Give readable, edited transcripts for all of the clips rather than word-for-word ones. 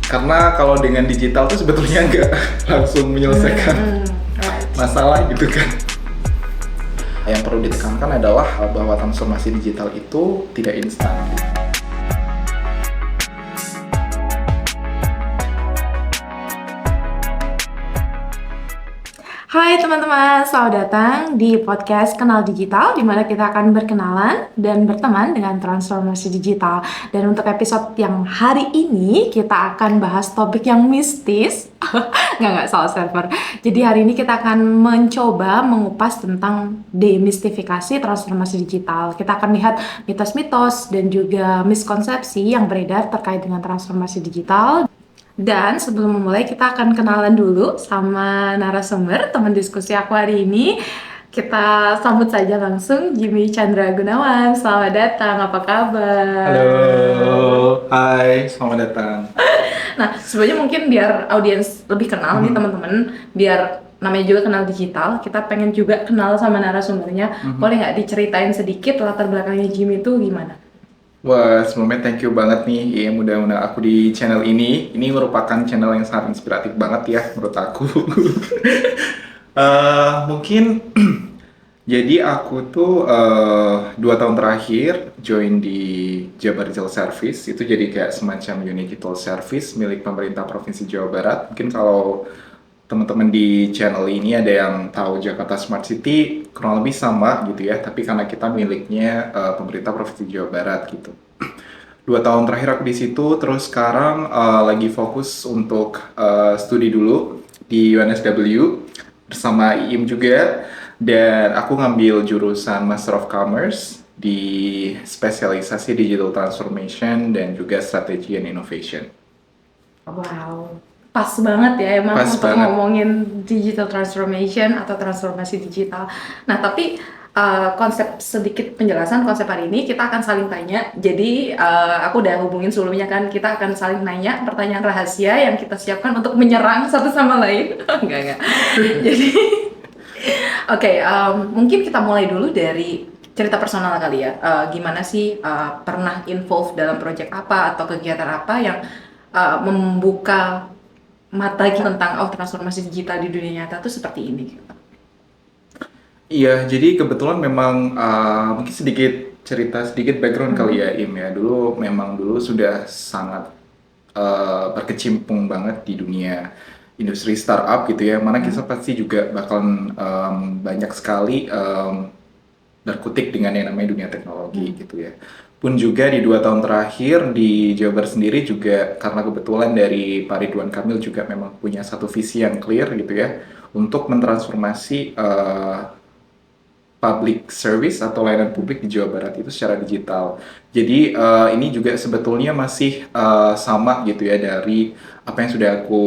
Karena kalau dengan digital tuh sebetulnya nggak langsung menyelesaikan Right. masalah gitu kan. Yang perlu ditekankan adalah bahwa transformasi digital itu tidak instan. Hai teman-teman, selamat datang di podcast Kenal Digital, di mana kita akan berkenalan dan berteman dengan transformasi digital. Dan untuk episode yang hari ini, kita akan bahas topik yang mistis. Nggak, salah server. Jadi hari ini kita akan mencoba mengupas tentang demistifikasi transformasi digital. Kita akan lihat mitos-mitos dan juga miskonsepsi yang beredar terkait dengan transformasi digital. Dan sebelum memulai, kita akan kenalan dulu sama narasumber, teman diskusi aku hari ini. Kita sambut saja langsung Jimmy Chandra Gunawan. Selamat datang, apa kabar? Halo, hai, selamat datang. Nah, sebenarnya mungkin biar audiens lebih kenal nih teman-teman, biar namanya juga kenal digital, kita pengen juga kenal sama narasumbernya. Boleh nggak diceritain sedikit latar belakangnya Jimmy itu gimana? Wah, sebelumnya thank you banget nih yang udah undang aku di channel ini. Ini merupakan channel yang sangat inspiratif banget ya menurut aku. Mungkin jadi aku tuh 2 tahun terakhir join di Jabar Digital Service. Itu jadi kayak semacam unit digital service milik pemerintah Provinsi Jawa Barat. Mungkin kalau teman-teman di channel ini ada yang tahu Jakarta Smart City, kurang lebih sama gitu ya. Tapi karena kita miliknya pemerintah Provinsi Jawa Barat gitu. 2 tahun terakhir aku di situ, terus sekarang lagi fokus untuk studi dulu di UNSW bersama IIM juga, dan aku ngambil jurusan Master of Commerce di spesialisasi Digital Transformation dan juga Strategy and Innovation. Wow, pas banget ya emang Pas untuk banget. ngomongin digital transformation atau transformasi digital. Nah, tapi konsep sedikit penjelasan konsep hari ini kita akan saling tanya. Jadi aku udah hubungin sebelumnya kan, kita akan saling nanya pertanyaan rahasia yang kita siapkan untuk menyerang satu sama lain. Enggak. Jadi oke, mungkin kita mulai dulu dari cerita personal kali ya. Gimana sih pernah involve dalam project apa atau kegiatan apa yang membuka mata kita tentang transformasi digital di dunia nyata tuh seperti ini. Iya, jadi kebetulan memang mungkin sedikit cerita sedikit background kali ya Im ya. Dulu sudah sangat berkecimpung banget di dunia industri startup gitu ya. Mana kita pasti juga bakalan banyak sekali berkutik dengan yang namanya dunia teknologi gitu ya. Pun juga di 2 tahun terakhir di Jawa Barat sendiri juga karena kebetulan dari Pak Ridwan Kamil juga memang punya satu visi yang clear gitu ya untuk mentransformasi public service atau layanan publik di Jawa Barat itu secara digital. Jadi ini juga sebetulnya masih sama gitu ya dari apa yang sudah aku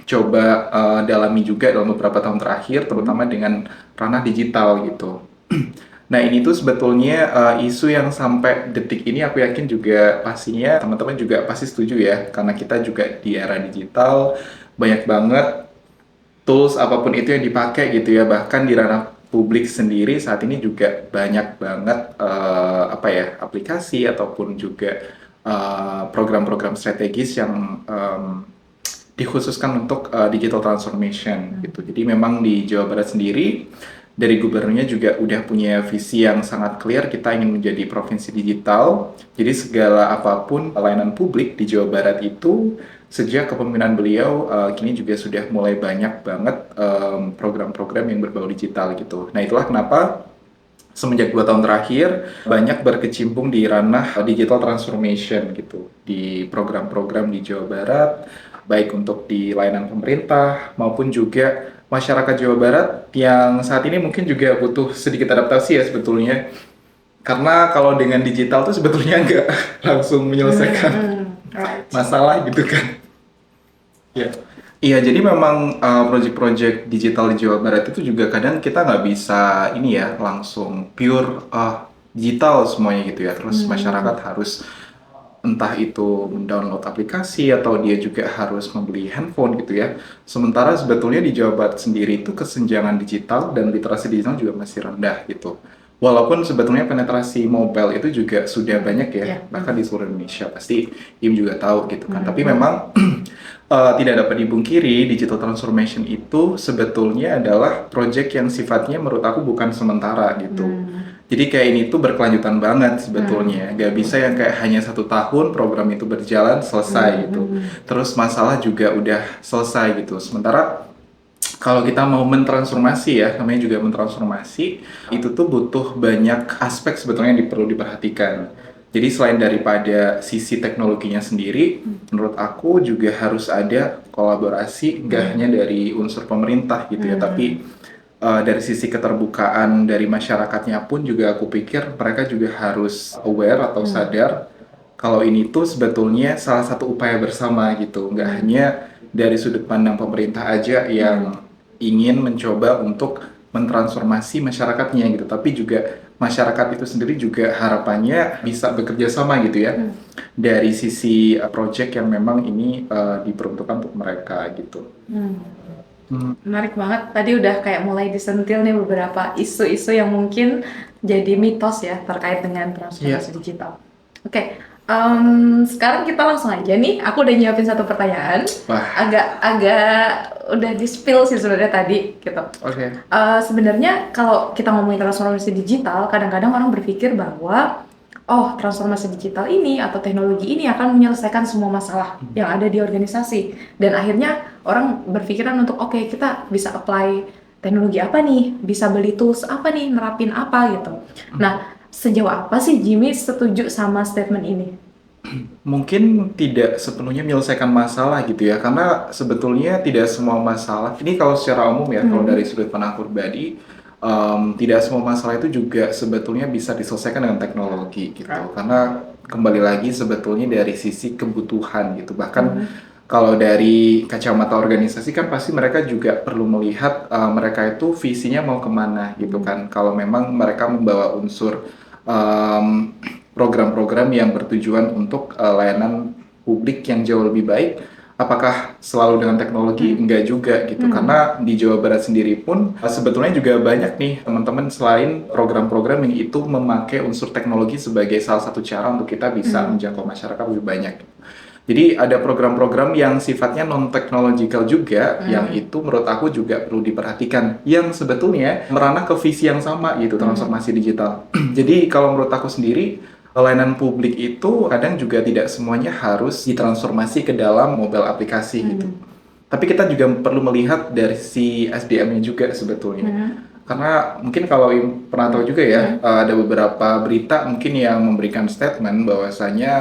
coba dalami juga dalam beberapa tahun terakhir, terutama dengan ranah digital gitu. Nah ini tuh sebetulnya isu yang sampai detik ini aku yakin juga pastinya teman-teman juga pasti setuju ya, karena kita juga di era digital banyak banget tools apapun itu yang dipakai gitu ya, bahkan di ranah publik sendiri saat ini juga banyak banget aplikasi ataupun juga program-program strategis yang dikhususkan untuk digital transformation gitu. Jadi memang di Jawa Barat sendiri dari gubernurnya juga udah punya visi yang sangat clear, kita ingin menjadi provinsi digital. Jadi segala apapun layanan publik di Jawa Barat itu sejak kepemimpinan beliau kini juga sudah mulai banyak banget program-program yang berbau digital gitu. Nah itulah kenapa semenjak 2 tahun terakhir banyak berkecimpung di ranah digital transformation gitu di program-program di Jawa Barat, baik untuk di layanan pemerintah maupun juga masyarakat Jawa Barat yang saat ini mungkin juga butuh sedikit adaptasi ya sebetulnya, karena kalau dengan digital tuh sebetulnya nggak langsung menyelesaikan Right. masalah gitu kan. Ya. Iya, jadi memang project-project digital di Jawa Barat itu juga kadang kita nggak bisa ini ya langsung pure digital semuanya gitu ya. Terus masyarakat harus entah itu mendownload aplikasi atau dia juga harus membeli handphone gitu ya. Sementara sebetulnya di Jawa Barat sendiri itu kesenjangan digital dan literasi digital juga masih rendah gitu. Walaupun sebetulnya penetrasi mobile itu juga sudah banyak ya, Iya. bahkan di seluruh Indonesia pasti Im juga tahu gitu kan. Tapi Mhm. memang tidak dapat dipungkiri digital transformation itu sebetulnya adalah project yang sifatnya menurut aku bukan sementara gitu. Hmm. Jadi kayak ini tuh berkelanjutan banget Hmm. sebetulnya. Gak bisa yang kayak hanya 1 tahun program itu berjalan selesai gitu. Hmm. Terus masalah juga udah selesai gitu. Sementara kalau kita mau mentransformasi ya, namanya juga mentransformasi, itu tuh butuh banyak aspek sebetulnya yang perlu diperhatikan. Jadi selain daripada sisi teknologinya sendiri, menurut aku juga harus ada kolaborasi, nggak hanya dari unsur pemerintah gitu ya, tapi dari sisi keterbukaan dari masyarakatnya pun juga aku pikir mereka juga harus aware atau sadar kalau ini tuh sebetulnya salah satu upaya bersama gitu, nggak hanya dari sudut pandang pemerintah aja yang ingin mencoba untuk mentransformasi masyarakatnya gitu, tapi juga masyarakat itu sendiri juga harapannya bisa bekerja sama gitu ya, dari sisi project yang memang ini diperuntukkan untuk mereka gitu. Hmm. Hmm. Menarik banget. Tadi udah kayak mulai disentil nih beberapa isu-isu yang mungkin jadi mitos ya terkait dengan Iya. transformasi digital. Oke, sekarang kita langsung aja nih. Aku udah nyiapin satu pertanyaan. Wah, Agak udah di-spill sih sebenarnya tadi gitu. oke. Sebenarnya kalau kita ngomongin transformasi digital, kadang-kadang orang berpikir bahwa oh, transformasi digital ini atau teknologi ini akan menyelesaikan semua masalah yang ada di organisasi. Dan akhirnya orang berpikiran untuk oke, kita bisa apply teknologi apa nih, bisa beli tools apa nih, nerapin apa gitu. Nah, sejauh apa sih Jimmy setuju sama statement ini? Mungkin tidak sepenuhnya menyelesaikan masalah gitu ya, karena sebetulnya tidak semua masalah, ini kalau secara umum ya, kalau dari sudut pandang aku pribadi, tidak semua masalah itu juga sebetulnya bisa diselesaikan dengan teknologi gitu, karena kembali lagi sebetulnya dari sisi kebutuhan gitu, bahkan kalau dari kacamata organisasi kan pasti mereka juga perlu melihat mereka itu visinya mau kemana gitu kan, kalau memang mereka membawa unsur um, program-program yang bertujuan untuk layanan publik yang jauh lebih baik. Apakah selalu dengan teknologi? Enggak juga gitu. Karena di Jawa Barat sendiri pun sebetulnya juga banyak nih teman-teman selain program-program yang itu memakai unsur teknologi sebagai salah satu cara untuk kita bisa menjangkau masyarakat lebih banyak. Jadi ada program-program yang sifatnya non-technological juga, yang itu menurut aku juga perlu diperhatikan, yang sebetulnya merana ke visi yang sama gitu, transformasi digital. Jadi kalau menurut aku sendiri, layanan publik itu kadang juga tidak semuanya harus ditransformasi ke dalam mobile aplikasi gitu. Tapi kita juga perlu melihat dari si SDM-nya juga sebetulnya. Karena mungkin kalau pernah tahu juga ya, ada beberapa berita mungkin yang memberikan statement bahwasanya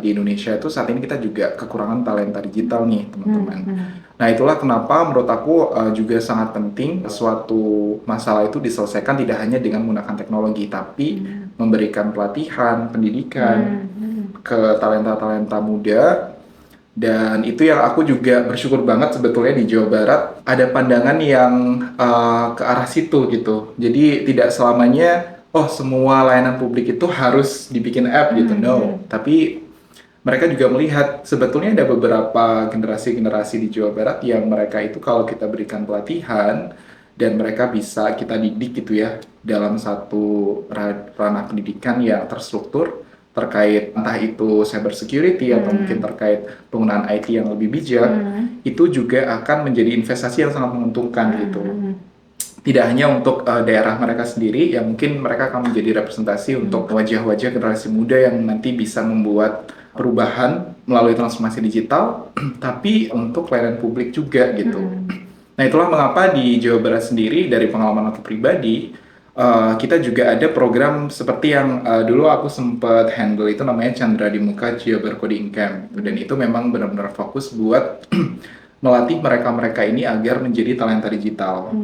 di Indonesia itu saat ini kita juga kekurangan talenta digital nih, teman-teman. Nah, itulah kenapa menurut aku juga sangat penting suatu masalah itu diselesaikan tidak hanya dengan menggunakan teknologi, tapi memberikan pelatihan, pendidikan ke talenta-talenta muda. Dan itu yang aku juga bersyukur banget sebetulnya di Jawa Barat ada pandangan yang ke arah situ gitu. Jadi tidak selamanya oh semua layanan publik itu harus dibikin app gitu. No, tapi mereka juga melihat sebetulnya ada beberapa generasi-generasi di Jawa Barat yang mereka itu kalau kita berikan pelatihan dan mereka bisa kita didik gitu ya dalam satu ranah pendidikan yang terstruktur terkait entah itu cyber security atau mungkin terkait penggunaan IT yang lebih bijak, itu juga akan menjadi investasi yang sangat menguntungkan gitu. Tidak hanya untuk daerah mereka sendiri, yang mungkin mereka akan menjadi representasi untuk wajah-wajah generasi muda yang nanti bisa membuat perubahan melalui transformasi digital, tapi untuk layanan publik juga gitu. Nah, itulah mengapa di Jawa Barat sendiri dari pengalaman aku pribadi, kita juga ada program seperti yang dulu aku sempat handle itu namanya Chandra di Muka Jabar Coding Camp. Dan itu memang benar-benar fokus buat melatih mereka-mereka ini agar menjadi talenta digital.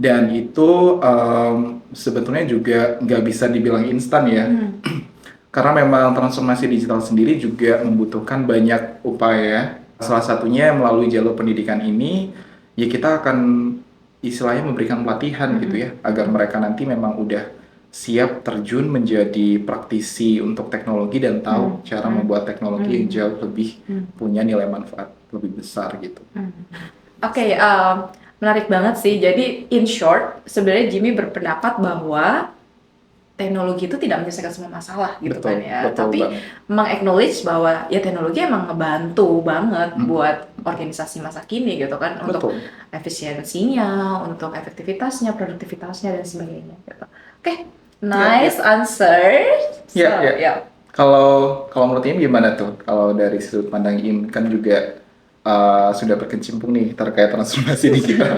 Dan itu sebetulnya juga nggak bisa dibilang instan ya. Karena memang transformasi digital sendiri juga membutuhkan banyak upaya. Salah satunya melalui jalur pendidikan ini, ya kita akan istilahnya memberikan pelatihan gitu ya, agar mereka nanti memang udah siap terjun menjadi praktisi untuk teknologi dan tahu cara membuat teknologi yang jauh lebih punya nilai manfaat lebih besar gitu. Oke, menarik banget sih. Jadi in short, sebenarnya Jimmy berpendapat bahwa teknologi itu tidak menyelesaikan semua masalah gitu Betul, kan ya. betul Tapi banget. meng-acknowledge bahwa ya teknologi emang ngebantu banget Hmm, buat organisasi masa kini gitu kan, untuk betul. efisiensinya, untuk efektivitasnya, produktivitasnya dan sebagainya gitu. Oke, Ya, nice ya, answer. So, ya, ya. ya. Kalau kalau menurut Im gimana tuh? Kalau dari sudut pandang Im kan juga sudah berkecimpung nih terkait transformasi digital.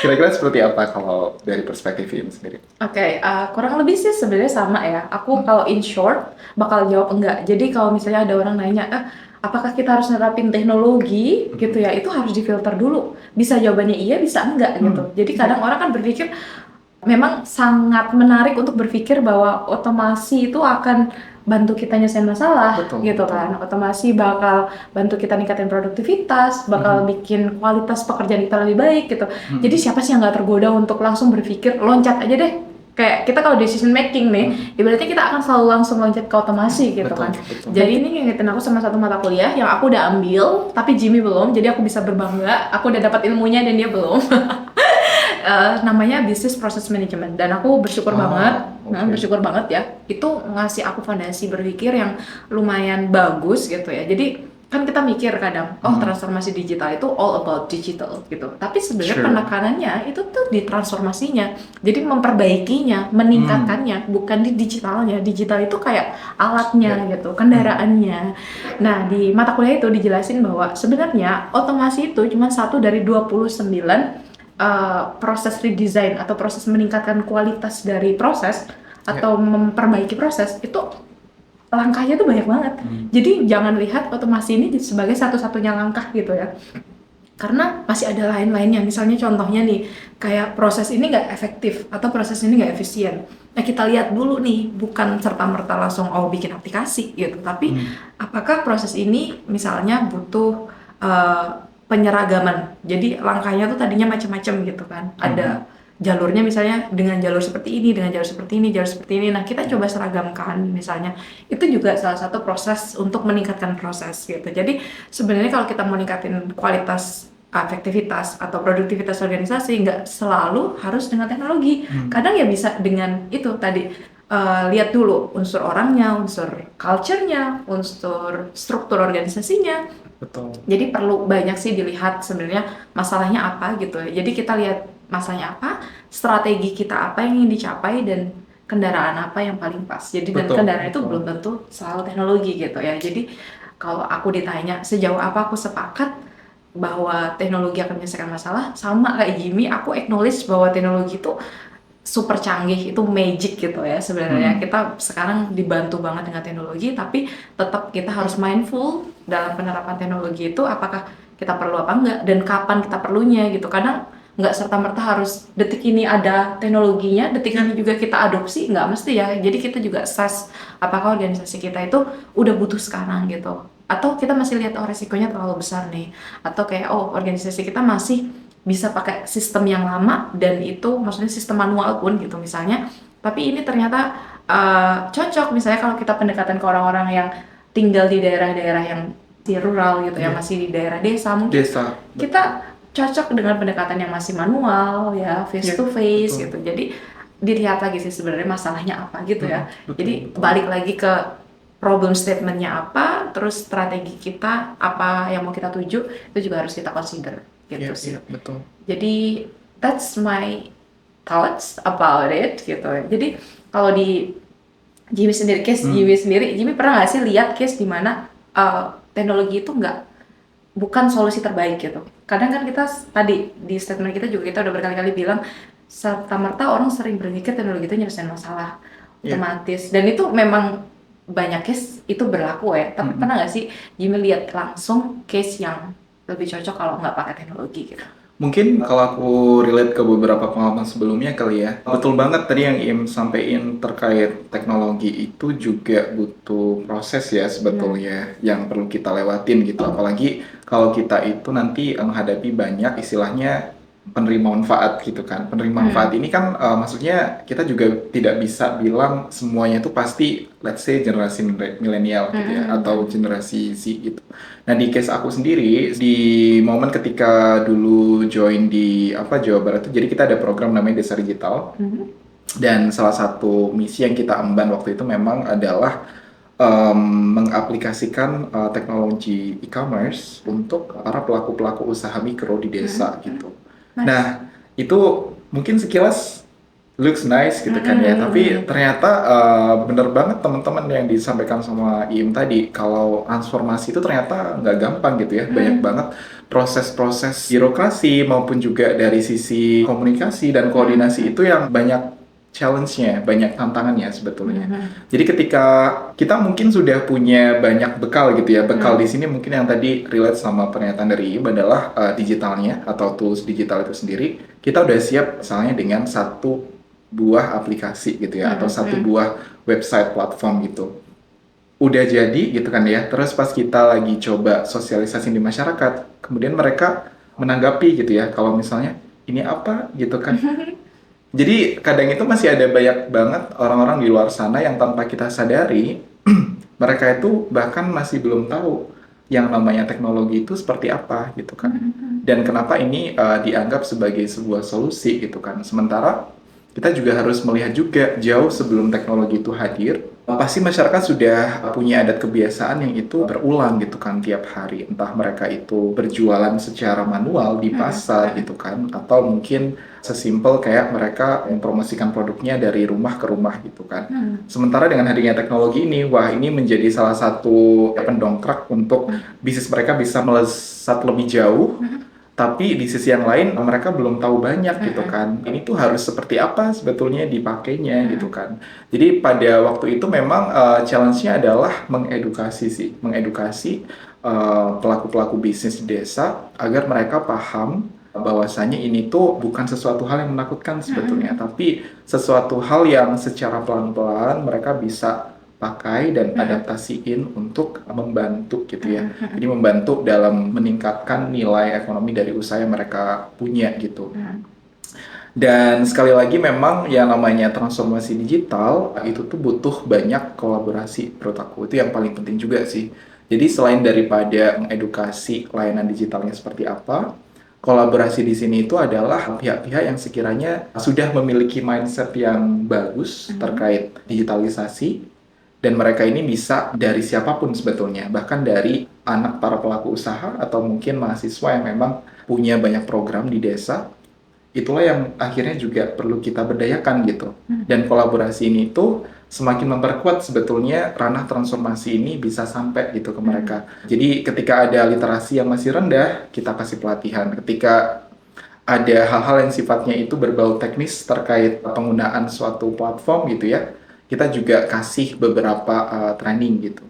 Kira-kira seperti apa kalau dari perspektif Im sendiri? Oke, kurang lebih sih sebenarnya sama ya. Aku Hmm, kalau in short bakal jawab enggak. Jadi kalau misalnya ada orang nanya, apakah kita harus nerapin teknologi gitu hmm, ya? Itu harus difilter dulu. Bisa jawabannya iya, bisa enggak gitu. Jadi ya, kadang orang kan berpikir memang sangat menarik untuk berpikir bahwa otomasi itu akan bantu kita nyelesain masalah betul, gitu betul. kan. Otomasi bakal bantu kita ningkatin produktivitas, bakal Hmm, bikin kualitas pekerjaan kita lebih baik gitu. Jadi hmm, siapa sih yang nggak tergoda untuk langsung berpikir loncat aja deh. Kayak kita kalau decision making nih, hmm, ibaratnya kita akan selalu langsung loncat ke otomasi gitu betul, kan. betul. Jadi ini ngingetin aku sama satu mata kuliah yang aku udah ambil, tapi Jimmy belum. Jadi aku bisa berbangga, aku udah dapat ilmunya dan dia belum. Namanya Business Process Management, dan aku bersyukur banget, Oh, oke. bersyukur banget ya, itu ngasih aku fondasi berpikir yang lumayan bagus gitu ya. Jadi kan kita mikir kadang, oh Hmm, transformasi digital itu all about digital gitu, tapi sebenarnya sure. penekanannya itu tuh di transformasinya, jadi memperbaikinya, Hmm, meningkatkannya, bukan di digitalnya. Digital itu kayak ya. alatnya gitu, Hmm, kendaraannya. Nah, di mata kuliah itu dijelasin bahwa sebenarnya otomasi itu cuma satu dari 29 proses redesign atau proses meningkatkan kualitas dari proses ya. atau memperbaiki proses itu, langkahnya tuh banyak banget. Hmm, Jadi jangan lihat otomasi ini sebagai satu-satunya langkah gitu ya. Karena masih ada lain-lainnya. Misalnya contohnya nih, kayak proses ini nggak efektif atau proses ini nggak efisien. Nah, kita lihat dulu nih, bukan serta-merta langsung bikin aplikasi gitu, tapi hmm, apakah proses ini misalnya butuh eh, penyeragaman. Jadi langkahnya tuh tadinya macam-macam gitu kan. hmm, hmm. Ada jalurnya misalnya dengan jalur seperti ini, dengan jalur seperti ini, jalur seperti ini. Nah, kita coba seragamkan misalnya. Itu juga salah satu proses untuk meningkatkan proses gitu. Jadi sebenarnya kalau kita mau meningkatin kualitas, efektivitas atau produktivitas organisasi, nggak selalu harus dengan teknologi. Hmm, Kadang ya bisa dengan itu tadi, lihat dulu unsur orangnya, unsur culture-nya, unsur struktur organisasinya. betul. Jadi perlu banyak sih dilihat sebenarnya masalahnya apa gitu ya. Jadi kita lihat masalahnya apa, strategi kita apa yang ingin dicapai, dan kendaraan apa yang paling pas. Jadi dan Betul, kendaraan itu betul. belum tentu selalu teknologi gitu ya. Jadi kalau aku ditanya sejauh apa aku sepakat bahwa teknologi akan menyelesaikan masalah, sama kayak Jimmy, aku acknowledge bahwa teknologi itu super canggih, itu magic gitu ya sebenarnya. Hmm, Kita sekarang dibantu banget dengan teknologi, tapi tetap kita harus mindful dalam penerapan teknologi itu, apakah kita perlu apa enggak dan kapan kita perlunya gitu. Kadang nggak serta-merta harus detik ini ada teknologinya, detik ya, ini juga kita adopsi, nggak mesti ya. Jadi kita juga assess apakah organisasi kita itu udah butuh sekarang gitu, atau kita masih lihat oh resikonya terlalu besar nih, atau kayak oh organisasi kita masih bisa pakai sistem yang lama, dan itu maksudnya sistem manual pun gitu misalnya, tapi ini ternyata cocok misalnya kalau kita pendekatan ke orang-orang yang tinggal di daerah-daerah yang di rural gitu ya, ya. masih di daerah desa, mungkin Desa, betul. kita cocok dengan pendekatan yang masih manual ya, face Ya, to face betul. gitu. Jadi dilihat lagi sih sebenarnya masalahnya apa gitu ya. Betul, Jadi betul. balik lagi ke problem statementnya apa, terus strategi kita apa yang mau kita tuju, itu juga harus kita consider gitu Ya, sih. ya, betul. Jadi that's my thoughts about it gitu. Jadi kalau di Jimmy sendiri, case Hmm, Jimmy sendiri, Jimmy pernah nggak sih lihat case di mana teknologi itu bukan solusi terbaik gitu? Kadang kan kita tadi di statement kita juga, kita udah berkali-kali bilang serta merta orang sering berpikir teknologi itu nyelesain masalah ya. otomatis, dan itu memang banyak case itu berlaku ya. Tapi Hmm. pernah nggak sih Jimmy lihat langsung case yang lebih cocok kalau nggak pakai teknologi gitu? Mungkin kalau aku relate ke beberapa pengalaman sebelumnya kali ya. Betul banget tadi yang Im sampaikan terkait teknologi itu juga butuh proses ya Benar. sebetulnya yang perlu kita lewatin gitu. Apalagi kalau kita itu nanti menghadapi banyak istilahnya penerima manfaat gitu kan. Penerima manfaat Hmm. ini kan maksudnya kita juga tidak bisa bilang semuanya itu pasti let's say generasi milenial gitu ya atau Hmm. generasi Z gitu. Nah, di case aku sendiri, di momen ketika dulu join di Jawa Barat tuh, jadi kita ada program namanya Desa Digital. Hmm. Dan salah satu misi yang kita emban waktu itu memang adalah mengaplikasikan teknologi e-commerce untuk para pelaku-pelaku usaha mikro di desa gitu. Nice. Nah, itu mungkin sekilas looks nice gitu kan ya, tapi ternyata bener banget teman-teman yang disampaikan sama Iim tadi, kalau transformasi itu ternyata nggak gampang gitu ya, banyak banget proses-proses birokrasi maupun juga dari sisi komunikasi dan koordinasi itu yang banyak challenge-nya, banyak tantangannya sebetulnya. Jadi ketika kita mungkin sudah punya banyak bekal gitu ya, bekal di sini mungkin yang tadi relate sama pernyataan dari Iim adalah digitalnya atau tools digital itu sendiri, kita udah siap misalnya dengan satu buah aplikasi gitu ya, atau satu buah website platform gitu. Udah jadi gitu kan ya, terus pas kita lagi coba sosialisasi di masyarakat, kemudian mereka menanggapi gitu ya, kalau misalnya ini apa gitu kan. Jadi kadang itu masih ada banyak banget orang-orang di luar sana yang tanpa kita sadari, mereka itu bahkan masih belum tahu yang namanya teknologi itu seperti apa gitu kan. Dan kenapa ini dianggap sebagai sebuah solusi gitu kan. Sementara kita juga harus melihat juga jauh sebelum teknologi itu hadir, pasti masyarakat sudah punya adat kebiasaan yang itu berulang gitu kan tiap hari. Entah mereka itu berjualan secara manual di pasar gitu kan, atau mungkin sesimpel kayak mereka mempromosikan produknya dari rumah ke rumah gitu kan. Sementara dengan hadirnya teknologi ini, wah ini menjadi salah satu pendongkrak untuk bisnis mereka bisa melesat lebih jauh. Tapi di sisi yang lain mereka belum tahu banyak gitu kan. Ini tuh harus seperti apa sebetulnya dipakainya gitu kan. Jadi pada waktu itu memang challenge-nya adalah mengedukasi sih, mengedukasi pelaku-pelaku bisnis di desa agar mereka paham bahwasanya ini tuh bukan sesuatu hal yang menakutkan sebetulnya, tapi sesuatu hal yang secara pelan-pelan mereka bisa pakai dan adaptasiin untuk membantu gitu ya. Jadi membantu dalam meningkatkan nilai ekonomi dari usaha yang mereka punya gitu. Dan sekali lagi memang yang namanya transformasi digital itu tuh butuh banyak kolaborasi menurut aku. Itu yang paling penting juga sih. Jadi selain daripada mengedukasi layanan digitalnya seperti apa, kolaborasi di sini itu adalah pihak-pihak yang sekiranya sudah memiliki mindset yang bagus terkait digitalisasi, dan mereka ini bisa dari siapapun sebetulnya, bahkan dari anak para pelaku usaha atau mungkin mahasiswa yang memang punya banyak program di desa. Itulah yang akhirnya juga perlu kita berdayakan gitu. Dan kolaborasi ini tuh semakin memperkuat sebetulnya ranah transformasi ini bisa sampai gitu ke mereka. Jadi ketika ada literasi yang masih rendah, kita kasih pelatihan. Ketika ada hal-hal yang sifatnya itu berbau teknis terkait penggunaan suatu platform gitu ya, kita juga kasih beberapa training gitu.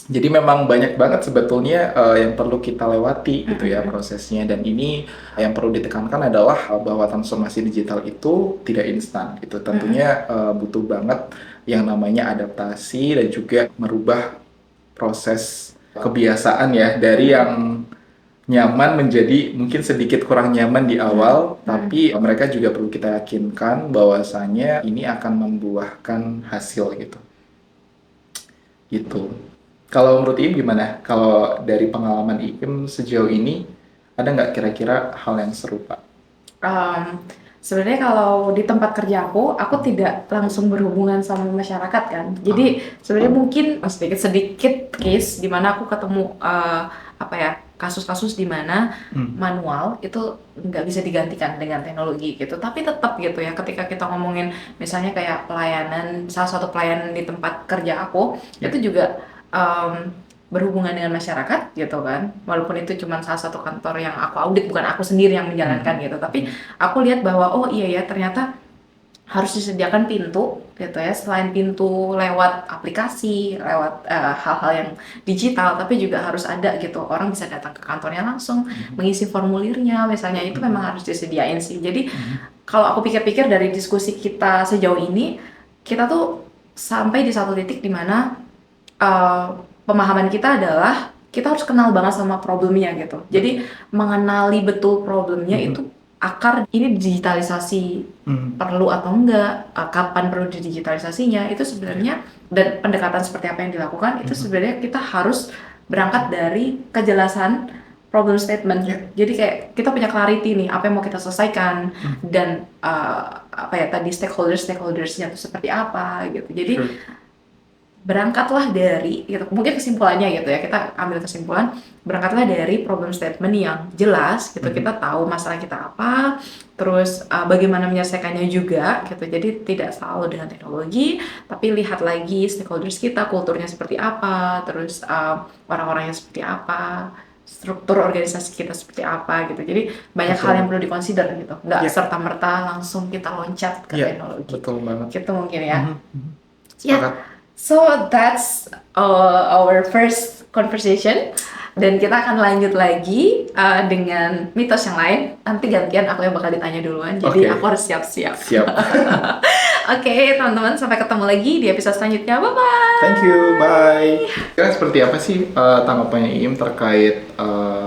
Jadi memang banyak banget sebetulnya yang perlu kita lewati gitu ya prosesnya, dan ini yang perlu ditekankan adalah bahwa transformasi digital itu tidak instan gitu. Tentunya butuh banget yang namanya adaptasi dan juga merubah proses kebiasaan ya, dari yang nyaman menjadi mungkin sedikit kurang nyaman di awal, tapi mereka juga perlu kita yakinkan bahwasanya ini akan membuahkan hasil gitu. Gitu. Kalau menurut Iim gimana? Kalau dari pengalaman Iim sejauh ini, ada nggak kira-kira hal yang serupa? Um, Sebenarnya kalau di tempat kerja aku tidak langsung berhubungan sama masyarakat kan. Jadi sebenarnya mungkin sedikit-sedikit case di mana aku ketemu apa ya, kasus-kasus di mana manual itu nggak bisa digantikan dengan teknologi gitu. Tapi tetap gitu ya, ketika kita ngomongin misalnya kayak pelayanan, salah satu pelayanan di tempat kerja aku itu juga berhubungan dengan masyarakat gitu kan, walaupun itu cuma salah satu kantor yang aku audit, bukan aku sendiri yang menjalankan gitu, tapi aku lihat bahwa oh iya ya, ternyata harus disediakan pintu gitu ya, selain pintu lewat aplikasi, lewat hal-hal yang digital, tapi juga harus ada gitu, orang bisa datang ke kantornya langsung mengisi formulirnya misalnya, itu memang harus disediain sih. Jadi kalau aku pikir-pikir dari diskusi kita sejauh ini, kita tuh sampai di satu titik di mana pemahaman kita adalah kita harus kenal banget sama problemnya gitu. Jadi mengenali betul problemnya itu akar ini digitalisasi perlu atau enggak, kapan perlu digitalisasinya, itu sebenarnya, dan pendekatan seperti apa yang dilakukan itu sebenarnya kita harus berangkat dari kejelasan problem statement. Yeah. Jadi kayak kita punya clarity nih apa yang mau kita selesaikan dan apa ya tadi stakeholdersnya itu seperti apa gitu. Jadi Sure. berangkatlah dari gitu, mungkin kesimpulannya gitu ya, kita ambil kesimpulan berangkatlah dari problem statement yang jelas gitu. Kita tahu masalah kita apa, terus bagaimana menyelesaikannya juga gitu. Jadi tidak selalu dengan teknologi, tapi lihat lagi stakeholders kita, kulturnya seperti apa, terus orang-orangnya seperti apa, struktur organisasi kita seperti apa gitu. Jadi banyak hal yang perlu dikonsider gitu, nggak Yeah. serta-merta langsung kita loncat ke Yeah, teknologi betul banget. gitu mungkin ya. Sepakat. So that's our first conversation, dan kita akan lanjut lagi dengan mitos yang lain. Nanti gantian aku yang bakal ditanya duluan, jadi Oke. aku harus siap-siap. Siap. Oke, teman-teman, sampai ketemu lagi di episode selanjutnya. Bye-bye! Thank you, bye. Kira seperti apa sih tanggapannya Iim terkait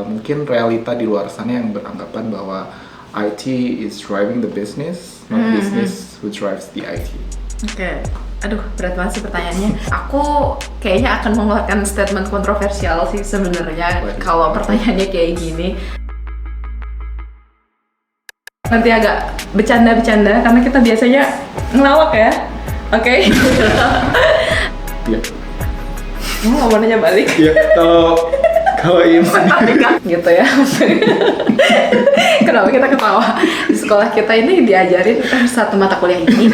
mungkin realita di luar sana yang beranggapan bahwa IT is driving the business, not business who drives the IT. Oke. Aduh, berat banget sih pertanyaannya. Aku kayaknya akan mengeluarkan statement kontroversial sih sebenarnya kalau pertanyaannya kayak gini. Nanti agak bercanda-bercanda karena kita biasanya ngelawak ya. Oke? Iya. Mau mau nanya balik? Iya, kalau Iim sendiri. Gitu ya. Kenapa kita ketawa? Di sekolah kita ini diajarin satu mata kuliah ini.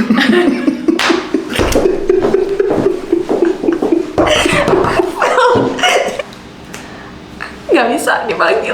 Nggak bisa dipanggil.